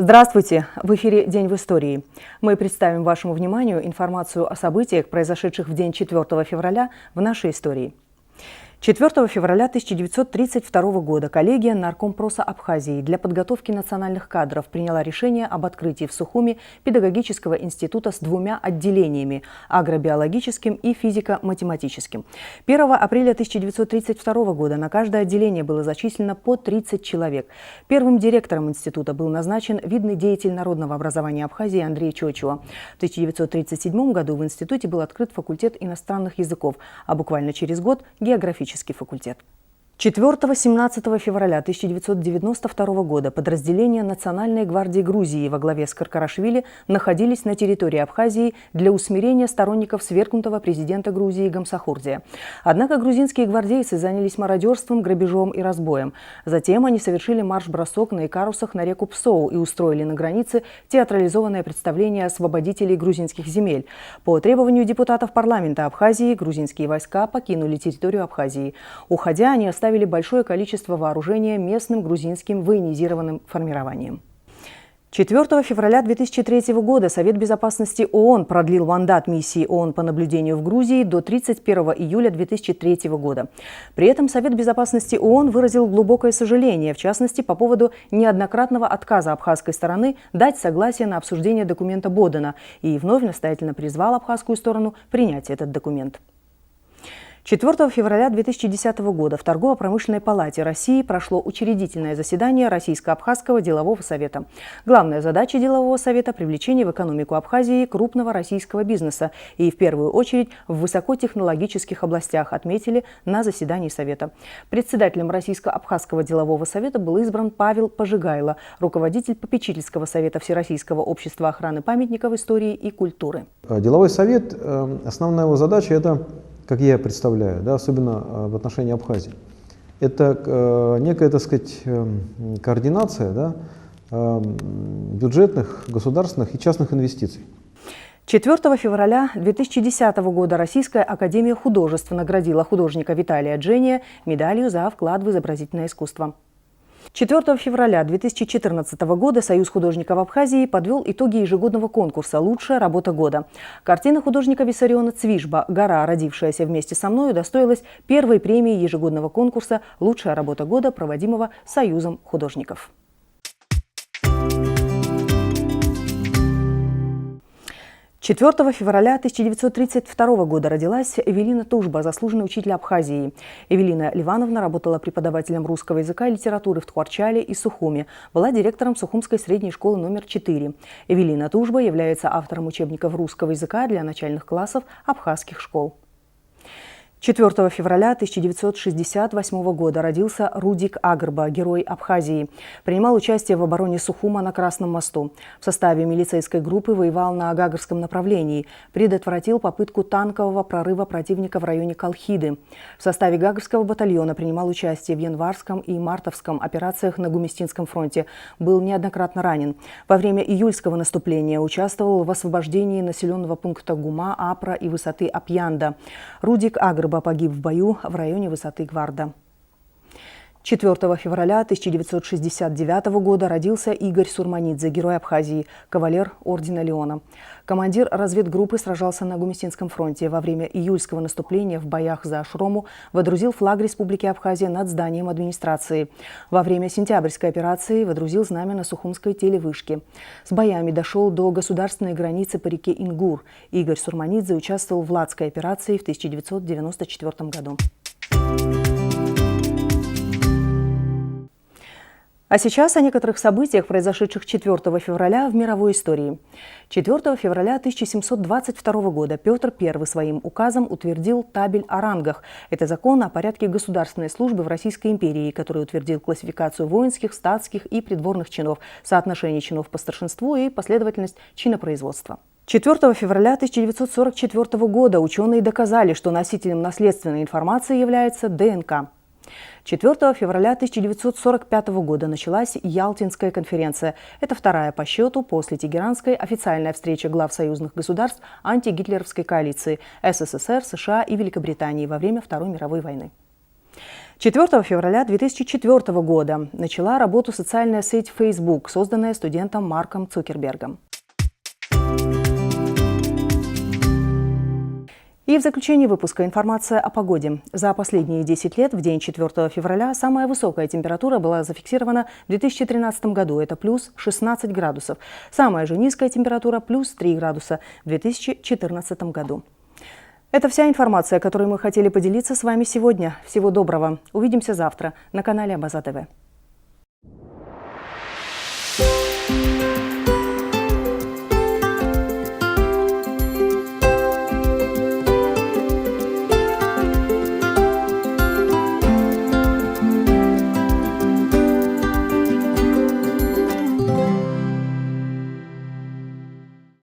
Здравствуйте! В эфире «День в истории». Мы представим вашему вниманию информацию о событиях, произошедших в день 4 февраля в нашей истории. 4 февраля 1932 года коллегия Наркомпроса Абхазии для подготовки национальных кадров приняла решение об открытии в Сухуми педагогического института с двумя отделениями – агробиологическим и физико-математическим. 1 апреля 1932 года на каждое отделение было зачислено по 30 человек. Первым директором института был назначен видный деятель народного образования Абхазии Андрей Чочуа. В 1937 году в институте был открыт факультет иностранных языков, а буквально через год – географический факультет. 4-17 февраля 1992 года подразделения Национальной гвардии Грузии во главе с Каркарашвили находились на территории Абхазии для усмирения сторонников свергнутого президента Грузии Гамсахурдия. Однако грузинские гвардейцы занялись мародерством, грабежом и разбоем. Затем они совершили марш-бросок на икарусах на реку Псоу и устроили на границе театрализованное представление освободителей грузинских земель. По требованию депутатов парламента Абхазии грузинские войска покинули территорию Абхазии. Уходя, они оставили большое количество вооружения местным грузинским военизированным формированием. 4 февраля 2003 года Совет безопасности ООН продлил мандат миссии ООН по наблюдению в Грузии до 31 июля 2003 года. При этом Совет безопасности ООН выразил глубокое сожаление, в частности, по поводу неоднократного отказа абхазской стороны дать согласие на обсуждение документа Бодена и вновь настоятельно призвал абхазскую сторону принять этот документ. 4 февраля 2010 года в Торгово-промышленной палате России прошло учредительное заседание Российско-Абхазского делового совета. Главная задача делового совета – привлечение в экономику Абхазии крупного российского бизнеса и, в первую очередь, в высокотехнологических областях, отметили на заседании совета. Председателем Российско-Абхазского делового совета был избран Павел Пожигайло, руководитель попечительского совета Всероссийского общества охраны памятников истории и культуры. Деловой совет, основная его задача – это, как я представляю, да, особенно в отношении Абхазии, это некая, так сказать, координация, да, бюджетных, государственных и частных инвестиций. 4 февраля 2010 года Российская академия художеств наградила художника Виталия Джения медалью за вклад в изобразительное искусство. 4 февраля 2014 года Союз художников Абхазии подвел итоги ежегодного конкурса «Лучшая работа года». Картина художника Виссариона Цвижба «Гора, родившаяся вместе со мной» удостоилась первой премии ежегодного конкурса «Лучшая работа года», проводимого Союзом художников. 4 февраля 1932 года родилась Эвелина Тужба, заслуженный учитель Абхазии. Эвелина Ливановна работала преподавателем русского языка и литературы в Тхуарчале и Сухуми. Была директором Сухумской средней школы номер 4. Эвелина Тужба является автором учебников русского языка для начальных классов абхазских школ. 4 февраля 1968 года родился Рудик Агрба, герой Абхазии. Принимал участие в обороне Сухума на Красном мосту. В составе милицейской группы воевал на Гагарском направлении. Предотвратил попытку танкового прорыва противника в районе Колхиды. В составе Гагарского батальона принимал участие в январском и мартовском операциях на Гуместинском фронте. Был неоднократно ранен. Во время июльского наступления участвовал в освобождении населенного пункта Гума, Апра и высоты Апьянда. Рудик Агрба погиб в бою в районе высоты Гварда. 4 февраля 1969 года родился Игорь Сурманидзе, герой Абхазии, кавалер ордена Леона. Командир разведгруппы сражался на Гуместинском фронте. Во время июльского наступления в боях за Шрому водрузил флаг Республики Абхазия над зданием администрации. Во время сентябрьской операции водрузил знамя на Сухумской телевышке. С боями дошел до государственной границы по реке Ингур. Игорь Сурманидзе участвовал в Ладской операции в 1994 году. А сейчас о некоторых событиях, произошедших 4 февраля в мировой истории. 4 февраля 1722 года Петр I своим указом утвердил табель о рангах. Это закон о порядке государственной службы в Российской империи, который утвердил классификацию воинских, статских и придворных чинов, соотношение чинов по старшинству и последовательность чинопроизводства. 4 февраля 1944 года ученые доказали, что носителем наследственной информации является ДНК. 4 февраля 1945 года началась Ялтинская конференция. Это вторая по счету после Тегеранской официальная встреча глав союзных государств антигитлеровской коалиции СССР, США и Великобритании во время Второй мировой войны. 4 февраля 2004 года начала работу социальная сеть Facebook, созданная студентом Марком Цукербергом. И в заключение выпуска информация о погоде. За последние 10 лет в день 4 февраля самая высокая температура была зафиксирована в 2013 году. Это плюс 16 градусов. Самая же низкая температура плюс 3 градуса в 2014 году. Это вся информация, которой мы хотели поделиться с вами сегодня. Всего доброго. Увидимся завтра на канале Абаза ТВ.